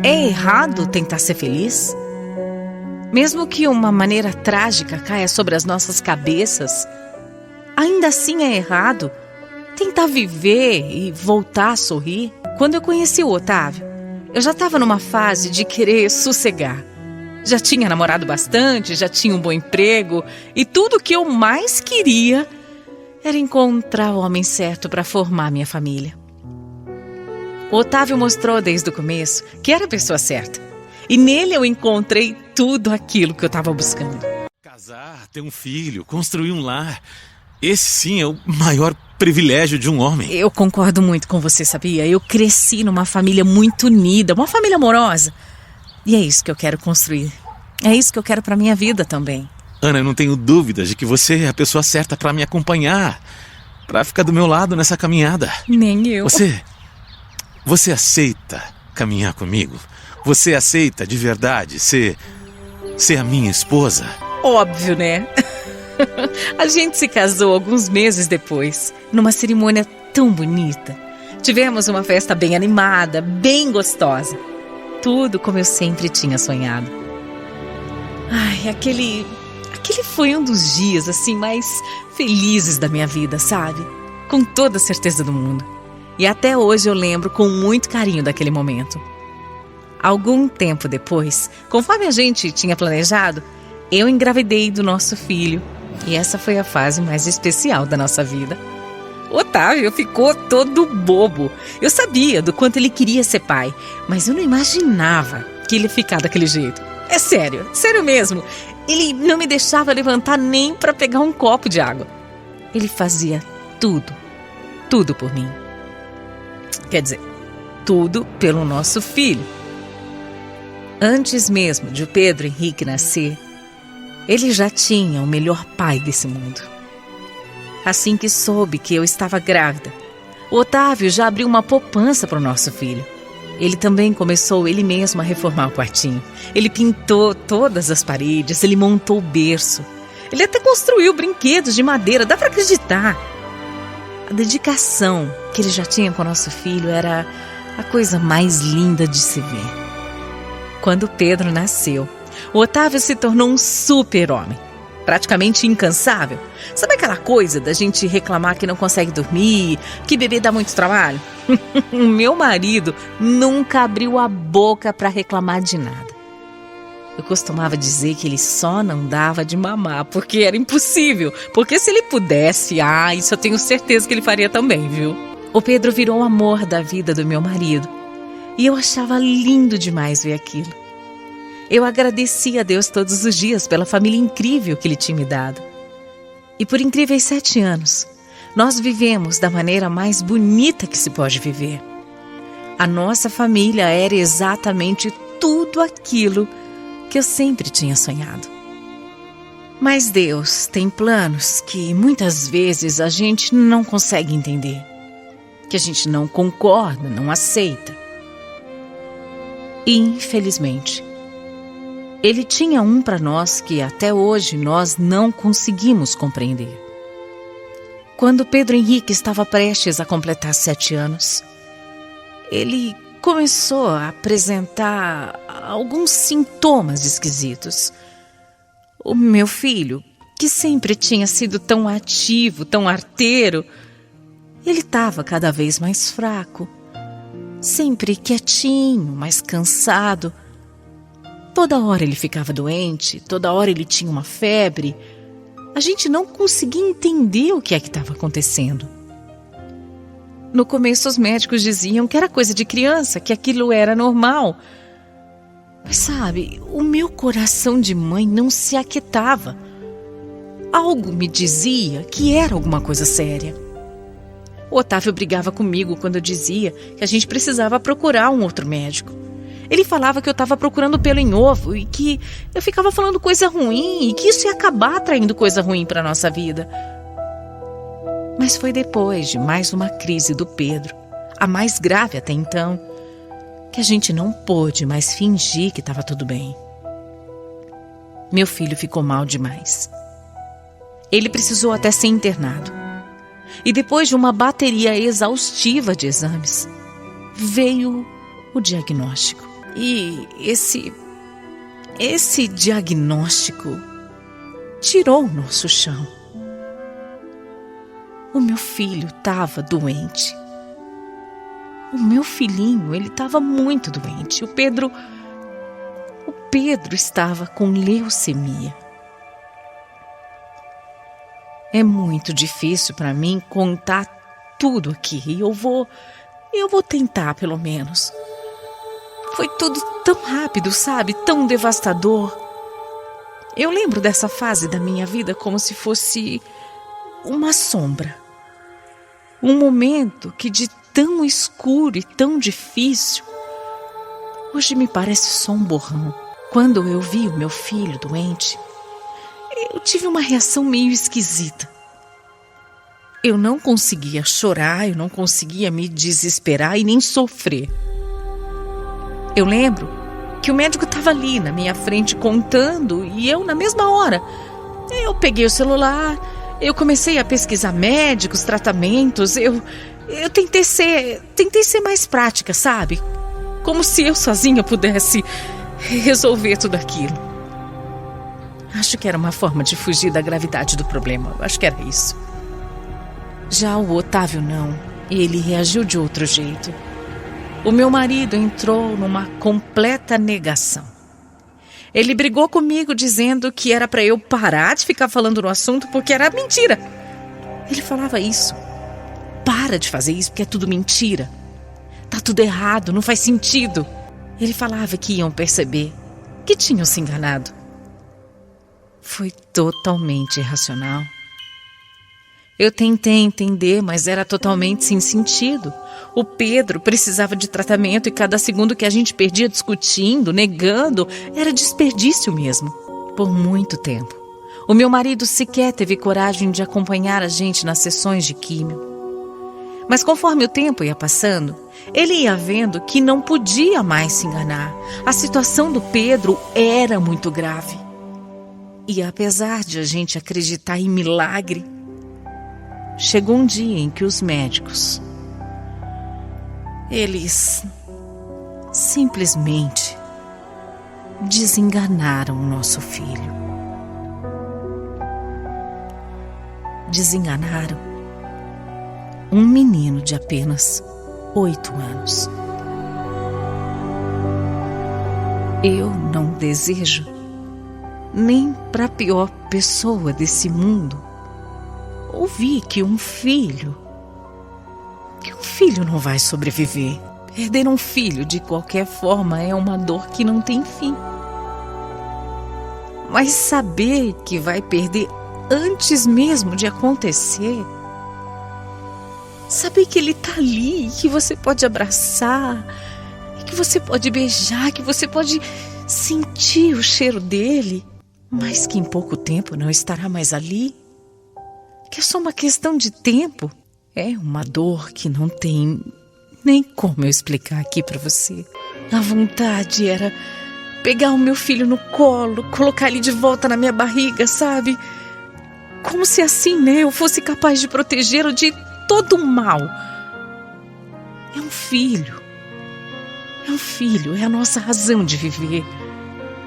É errado tentar ser feliz? Mesmo que uma maneira trágica caia sobre as nossas cabeças, ainda assim é errado tentar viver e voltar a sorrir? Quando eu conheci o Otávio, eu já estava numa fase de querer sossegar. Já tinha namorado bastante, já tinha um bom emprego e tudo o que eu mais queria era encontrar o homem certo para formar minha família. O Otávio mostrou desde o começo que era a pessoa certa. E nele eu encontrei tudo aquilo que eu estava buscando. Casar, ter um filho, construir um lar. Esse sim é o maior privilégio de um homem. Eu concordo muito com você, sabia? Eu cresci numa família muito unida, uma família amorosa. E é isso que eu quero construir. É isso que eu quero para minha vida também. Ana, eu não tenho dúvidas de que você é a pessoa certa para me acompanhar, para ficar do meu lado nessa caminhada. Nem eu. Você aceita caminhar comigo? Você aceita de verdade ser a minha esposa? Óbvio, né? A gente se casou alguns meses depois, numa cerimônia tão bonita. Tivemos uma festa bem animada, bem gostosa. Tudo como eu sempre tinha sonhado. Ai, aquele foi um dos dias assim mais felizes da minha vida, sabe? Com toda a certeza do mundo. E até hoje eu lembro com muito carinho daquele momento. Algum tempo depois, conforme a gente tinha planejado, eu engravidei do nosso filho. E essa foi a fase mais especial da nossa vida. O Otávio ficou todo bobo. Eu sabia do quanto ele queria ser pai, mas eu não imaginava que ele ia ficar daquele jeito. É sério, sério mesmo. Ele não me deixava levantar nem para pegar um copo de água. Ele fazia tudo por mim. Quer dizer, tudo pelo nosso filho. Antes mesmo de o Pedro Henrique nascer, ele já tinha o melhor pai desse mundo. Assim que soube que eu estava grávida, o Otávio já abriu uma poupança para o nosso filho. Ele também começou ele mesmo a reformar o quartinho. Ele pintou todas as paredes, ele montou o berço. Ele até construiu brinquedos de madeira, dá para acreditar. A dedicação que ele já tinha com o nosso filho era a coisa mais linda de se ver. Quando Pedro nasceu, o Otávio se tornou um super-homem, praticamente incansável. Sabe aquela coisa da gente reclamar que não consegue dormir, que bebê dá muito trabalho? O meu marido nunca abriu a boca para reclamar de nada. Eu costumava dizer que ele só não dava de mamar, porque era impossível. Porque se ele pudesse, isso eu tenho certeza que ele faria também, viu? O Pedro virou o amor da vida do meu marido. E eu achava lindo demais ver aquilo. Eu agradecia a Deus todos os dias pela família incrível que Ele tinha me dado. E por incríveis 7 anos, nós vivemos da maneira mais bonita que se pode viver. A nossa família era exatamente tudo aquilo que eu sempre tinha sonhado. Mas Deus tem planos que muitas vezes a gente não consegue entender, que a gente não concorda, não aceita. E, infelizmente, Ele tinha um para nós que até hoje nós não conseguimos compreender. Quando Pedro Henrique estava prestes a completar 7 anos, ele começou a apresentar alguns sintomas esquisitos. O meu filho, que sempre tinha sido tão ativo, tão arteiro, ele estava cada vez mais fraco. Sempre quietinho, mais cansado. Toda hora ele ficava doente, toda hora ele tinha uma febre. A gente não conseguia entender o que é que estava acontecendo. No começo os médicos diziam que era coisa de criança, que aquilo era normal. Mas sabe, o meu coração de mãe não se aquietava. Algo me dizia que era alguma coisa séria. O Otávio brigava comigo quando eu dizia que a gente precisava procurar um outro médico. Ele falava que eu estava procurando pelo em ovo e que eu ficava falando coisa ruim e que isso ia acabar traindo coisa ruim para a nossa vida. Mas foi depois de mais uma crise do Pedro, a mais grave até então, que a gente não pôde mais fingir que estava tudo bem. Meu filho ficou mal demais. Ele precisou até ser internado. E depois de uma bateria exaustiva de exames, veio o diagnóstico. E esse diagnóstico tirou o nosso chão. O meu filho estava doente. O meu filhinho, ele estava muito doente. O Pedro estava com leucemia. É muito difícil para mim contar tudo aqui. E eu vou tentar, pelo menos. Foi tudo tão rápido, sabe? Tão devastador. Eu lembro dessa fase da minha vida como se fosse uma sombra. Um momento que de tão escuro e tão difícil, hoje me parece só um borrão. Quando eu vi o meu filho doente, eu tive uma reação meio esquisita. Eu não conseguia chorar, eu não conseguia me desesperar e nem sofrer. Eu lembro que o médico estava ali na minha frente contando e eu, na mesma hora, eu peguei o celular, eu comecei a pesquisar médicos, tratamentos, eu tentei ser mais prática, sabe? Como se eu sozinha pudesse resolver tudo aquilo. Acho que era uma forma de fugir da gravidade do problema. Acho que era isso. Já o Otávio não. Ele reagiu de outro jeito. O meu marido entrou numa completa negação. Ele brigou comigo dizendo que era para eu parar de ficar falando no assunto porque era mentira. Ele falava isso. Para de fazer isso porque é tudo mentira. Tá tudo errado, não faz sentido. Ele falava que iam perceber, que tinham se enganado. Foi totalmente irracional. Eu tentei entender, mas era totalmente sem sentido. O Pedro precisava de tratamento e cada segundo que a gente perdia discutindo, negando, era desperdício mesmo. Por muito tempo. O meu marido sequer teve coragem de acompanhar a gente nas sessões de químio. Mas conforme o tempo ia passando, ele ia vendo que não podia mais se enganar. A situação do Pedro era muito grave. E apesar de a gente acreditar em milagre, chegou um dia em que os médicos, eles simplesmente desenganaram o nosso filho. Desenganaram um menino de apenas 8 anos. Eu não desejo, nem para a pior pessoa desse mundo, ouvir que um filho não vai sobreviver. Perder um filho de qualquer forma é uma dor que não tem fim. Mas saber que vai perder antes mesmo de acontecer, saber que ele está ali, que você pode abraçar, que você pode beijar, que você pode sentir o cheiro dele, mas que em pouco tempo não estará mais ali, que é só uma questão de tempo, é uma dor que não tem nem como eu explicar aqui para você. A vontade era pegar o meu filho no colo, colocar ele de volta na minha barriga, sabe? Como se assim, eu fosse capaz de protegê-lo de todo o mal. É um filho, é a nossa razão de viver.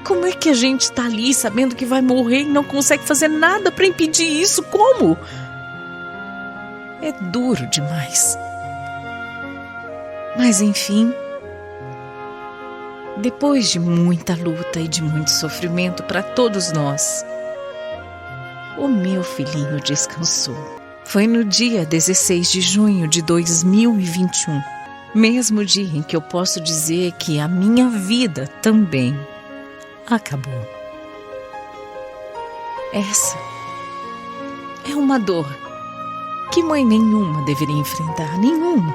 Como é que a gente está ali sabendo que vai morrer e não consegue fazer nada para impedir isso? Como? É duro demais. Mas enfim, depois de muita luta e de muito sofrimento para todos nós, o meu filhinho descansou. Foi no dia 16 de junho de 2021, mesmo dia em que eu posso dizer que a minha vida também acabou. Essa é uma dor que mãe nenhuma deveria enfrentar, nenhuma.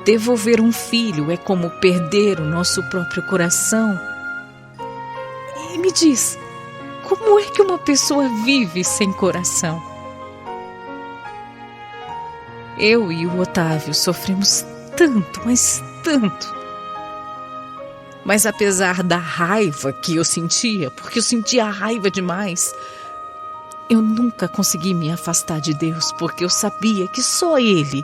Devolver um filho é como perder o nosso próprio coração. E me diz, como é que uma pessoa vive sem coração? Eu e o Otávio sofremos tanto, mas tanto. Mas apesar da raiva que eu sentia, porque eu sentia raiva demais, eu nunca consegui me afastar de Deus, porque eu sabia que só Ele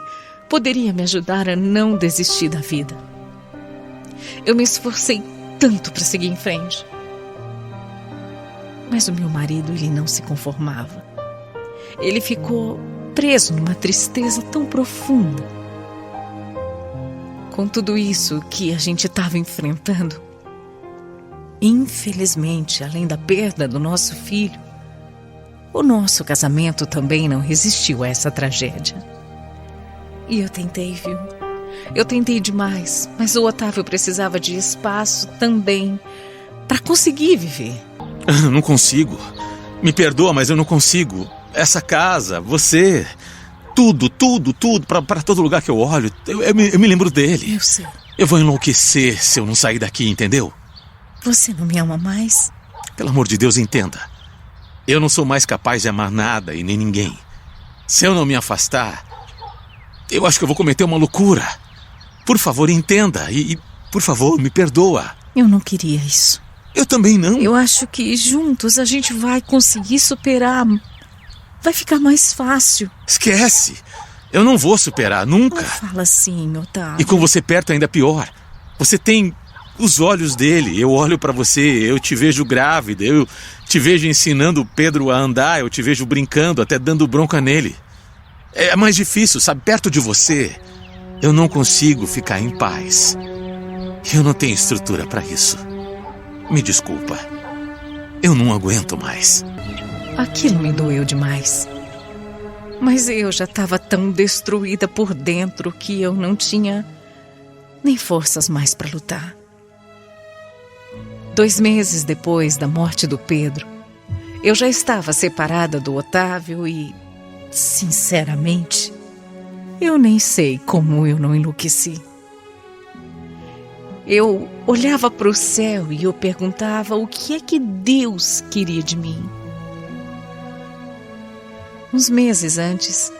poderia me ajudar a não desistir da vida. Eu me esforcei tanto para seguir em frente. Mas o meu marido, ele não se conformava. Ele ficou preso numa tristeza tão profunda. Com tudo isso que a gente estava enfrentando, infelizmente, além da perda do nosso filho, o nosso casamento também não resistiu a essa tragédia. E eu tentei, viu? Eu tentei demais, mas o Otávio precisava de espaço também para conseguir viver. Eu não consigo. Me perdoa, mas eu não consigo. Essa casa, você, tudo, para todo lugar que eu olho, eu me lembro dele. Eu sei. Eu vou enlouquecer se eu não sair daqui, entendeu? Você não me ama mais? Pelo amor de Deus, entenda. Eu não sou mais capaz de amar nada e nem ninguém. Se eu não me afastar, eu acho que eu vou cometer uma loucura. Por favor, entenda e por favor, me perdoa. Eu não queria isso. Eu também não. Eu acho que juntos a gente vai conseguir superar. Vai ficar mais fácil. Esquece. Eu não vou superar, nunca. Não fala assim, Otávio. E com você perto ainda pior. Você tem os olhos dele. Eu olho pra você, eu te vejo grávida. Eu te vejo ensinando o Pedro a andar. Eu te vejo brincando, até dando bronca nele. É mais difícil, sabe? Perto de você, eu não consigo ficar em paz. Eu não tenho estrutura pra isso. Me desculpa. Eu não aguento mais. Aquilo me doeu demais. Mas eu já estava tão destruída por dentro que eu não tinha nem forças mais para lutar. 2 meses depois da morte do Pedro, eu já estava separada do Otávio e, sinceramente, eu nem sei como eu não enlouqueci. Eu olhava para o céu e eu perguntava o que é que Deus queria de mim. Uns meses antes,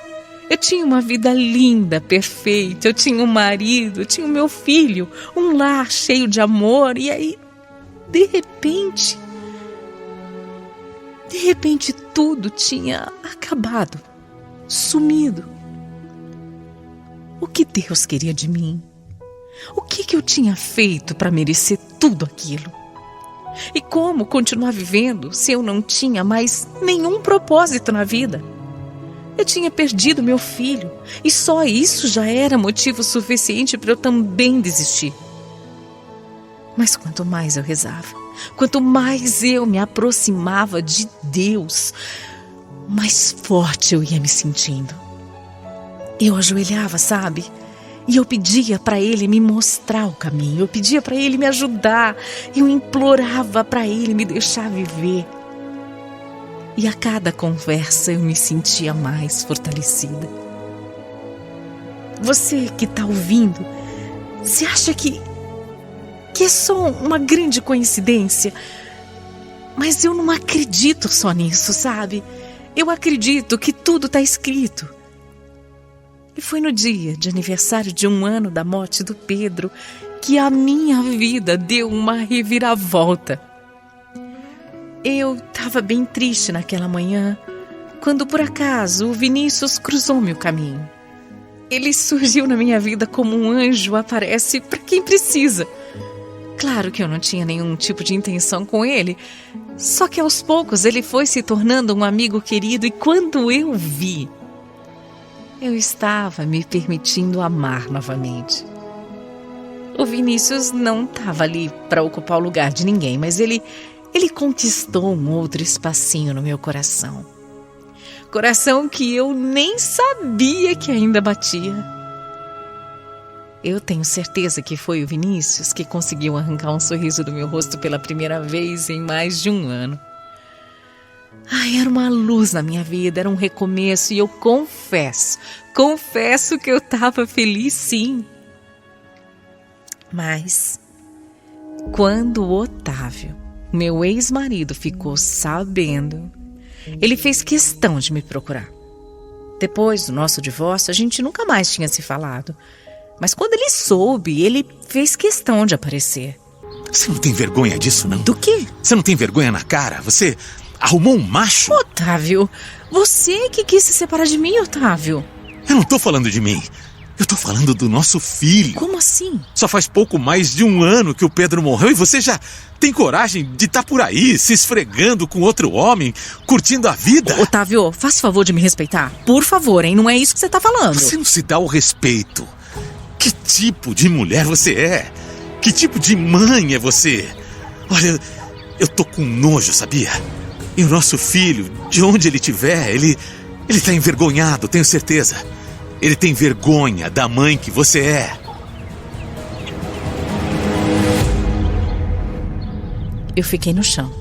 eu tinha uma vida linda, perfeita. Eu tinha um marido, eu tinha o meu filho, um lar cheio de amor. E aí, de repente tudo tinha acabado, sumido. O que Deus queria de mim? O que eu tinha feito para merecer tudo aquilo? E como continuar vivendo se eu não tinha mais nenhum propósito na vida? Eu tinha perdido meu filho e só isso já era motivo suficiente para eu também desistir. Mas quanto mais eu rezava, quanto mais eu me aproximava de Deus, mais forte eu ia me sentindo. Eu ajoelhava, sabe? E eu pedia para Ele me mostrar o caminho, eu pedia para Ele me ajudar, eu implorava para Ele me deixar viver. E a cada conversa eu me sentia mais fortalecida. Você que está ouvindo, você acha que é só uma grande coincidência? Mas eu não acredito só nisso, sabe? Eu acredito que tudo está escrito. E foi no dia de aniversário de 1 ano da morte do Pedro que a minha vida deu uma reviravolta. Eu estava bem triste naquela manhã, quando por acaso o Vinícius cruzou meu caminho. Ele surgiu na minha vida como um anjo aparece para quem precisa. Claro que eu não tinha nenhum tipo de intenção com ele, só que aos poucos ele foi se tornando um amigo querido e quando eu vi, eu estava me permitindo amar novamente. O Vinícius não estava ali para ocupar o lugar de ninguém, mas ele conquistou um outro espacinho no meu coração. Coração que eu nem sabia que ainda batia. Eu tenho certeza que foi o Vinícius que conseguiu arrancar um sorriso do meu rosto pela primeira vez em mais de 1 ano. Ai, era uma luz na minha vida, era um recomeço e eu confesso que eu estava feliz sim. Mas, quando o Otávio, meu ex-marido, ficou sabendo, ele fez questão de me procurar. Depois do nosso divórcio, a gente nunca mais tinha se falado. Mas quando ele soube, ele fez questão de aparecer. Você não tem vergonha disso, não? Do quê? Você não tem vergonha na cara? Você arrumou um macho? Otávio, você que quis se separar de mim, Otávio. Eu não tô falando de mim. Eu tô falando do nosso filho. Como assim? Só faz pouco mais de 1 ano que o Pedro morreu e você já tem coragem de estar por aí, se esfregando com outro homem, curtindo a vida? Otávio, faça o favor de me respeitar. Por favor, hein? Não é isso que você tá falando. Você não se dá o respeito. Que tipo de mulher você é? Que tipo de mãe é você? Olha, eu tô com nojo, sabia? E o nosso filho, de onde ele estiver, ele tá envergonhado, tenho certeza. Ele tem vergonha da mãe que você é. Eu fiquei no chão.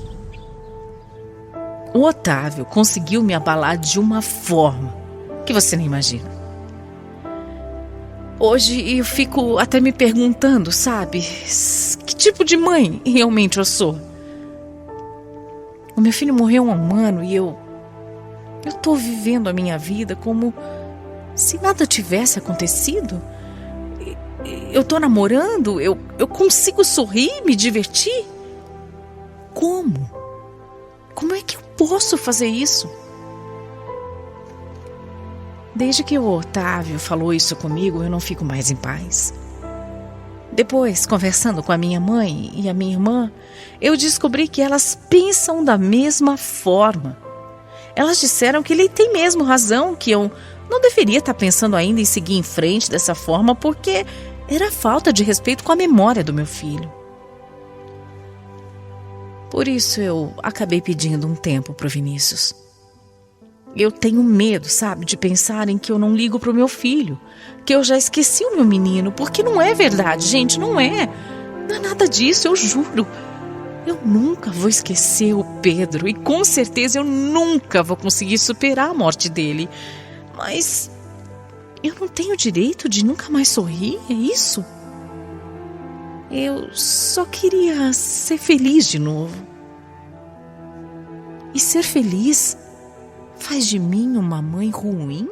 O Otávio conseguiu me abalar de uma forma que você nem imagina. Hoje eu fico até me perguntando, sabe? Que tipo de mãe realmente eu sou? O meu filho morreu há 1 ano e eu tô vivendo a minha vida como se nada tivesse acontecido. Eu tô namorando, eu consigo sorrir, me divertir. Como? Como é que eu posso fazer isso? Desde que o Otávio falou isso comigo, eu não fico mais em paz. Depois, conversando com a minha mãe e a minha irmã, eu descobri que elas pensam da mesma forma. Elas disseram que ele tem mesmo razão, que eu não deveria estar pensando ainda em seguir em frente dessa forma, porque era falta de respeito com a memória do meu filho. Por isso eu acabei pedindo um tempo para o Vinícius. Eu tenho medo, sabe, de pensar em que eu não ligo para o meu filho, que eu já esqueci o meu menino, porque não é verdade, gente, não é. Não é nada disso, eu juro. Eu nunca vou esquecer o Pedro e com certeza eu nunca vou conseguir superar a morte dele. Mas eu não tenho direito de nunca mais sorrir, é isso? Eu só queria ser feliz de novo. E ser feliz faz de mim uma mãe ruim?